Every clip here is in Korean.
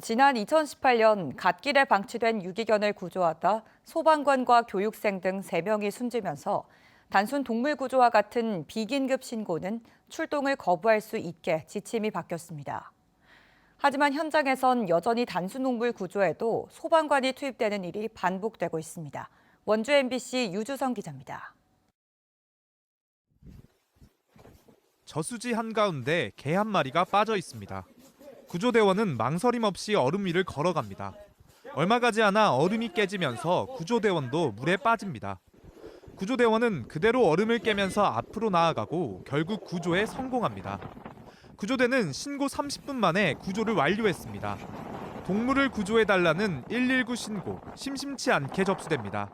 지난 2018년 갓길에 방치된 유기견을 구조하다 소방관과 교육생 등 3명이 숨지면서 단순 동물 구조와 같은 비긴급 신고는 출동을 거부할 수 있게 지침이 바뀌었습니다. 하지만 현장에선 여전히 단순 동물 구조에도 소방관이 투입되는 일이 반복되고 있습니다. 원주 MBC 유주성 기자입니다. 저수지 한가운데 개 한 마리가 빠져 있습니다. 구조대원은 망설임 없이 얼음 위를 걸어갑니다. 얼마 가지 않아 얼음이 깨지면서 구조대원도 물에 빠집니다. 구조대원은 그대로 얼음을 깨면서 앞으로 나아가고 결국 구조에 성공합니다. 구조대는 신고 30분 만에 구조를 완료했습니다. 동물을 구조해달라는 119 신고 심심치 않게 접수됩니다.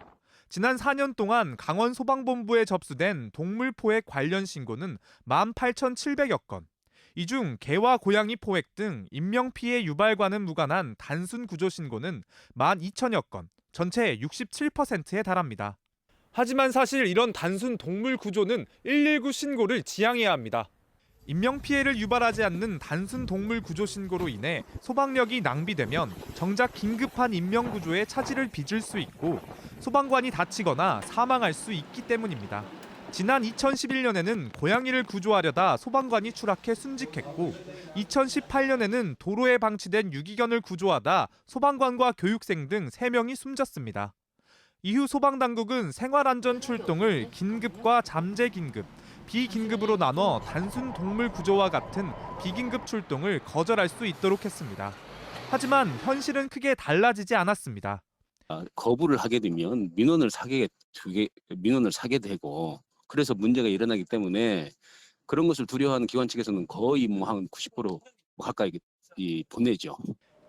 지난 4년 동안 강원소방본부에 접수된 동물 포획 관련 신고는 18,700여 건. 이 중 개와 고양이 포획 등 인명피해 유발과는 무관한 단순 구조 신고는 12,000여 건, 전체 67%에 달합니다. 하지만 사실 이런 단순 동물 구조는 119 신고를 지향해야 합니다. 인명피해를 유발하지 않는 단순 동물 구조 신고로 인해 소방력이 낭비되면 정작 긴급한 인명구조에 차질을 빚을 수 있고 소방관이 다치거나 사망할 수 있기 때문입니다. 지난 2011년에는 고양이를 구조하려다 소방관이 추락해 순직했고 2018년에는 도로에 방치된 유기견을 구조하다 소방관과 교육생 등 3명이 숨졌습니다. 이후 소방당국은 생활안전 출동을 긴급과 잠재긴급, 비긴급으로 나눠 단순 동물 구조와 같은 비긴급 출동을 거절할 수 있도록 했습니다. 하지만 현실은 크게 달라지지 않았습니다. 거부를 하게 되면 민원을 사게 되고 그래서 문제가 일어나기 때문에 그런 것을 두려워하는 기관 측에서는 거의 한 90% 가까이 보내죠.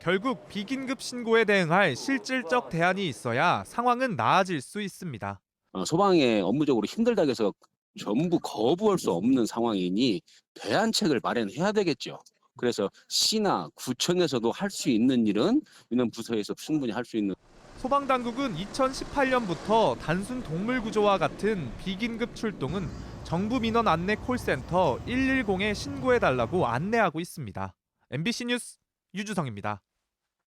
결국 비긴급 신고에 대응할 실질적 대안이 있어야 상황은 나아질 수 있습니다. 소방에 업무적으로 힘들다고 해서 전부 거부할 수 없는 상황이니 대안책을 마련해야 되겠죠. 그래서 시나 구청에서도 할 수 있는 일은 민원 부서에서 충분히 할 수 있는. 소방당국은 2018년부터 단순 동물 구조와 같은 비긴급 출동은 정부 민원 안내 콜센터 110에 신고해달라고 안내하고 있습니다. MBC 뉴스 유주성입니다.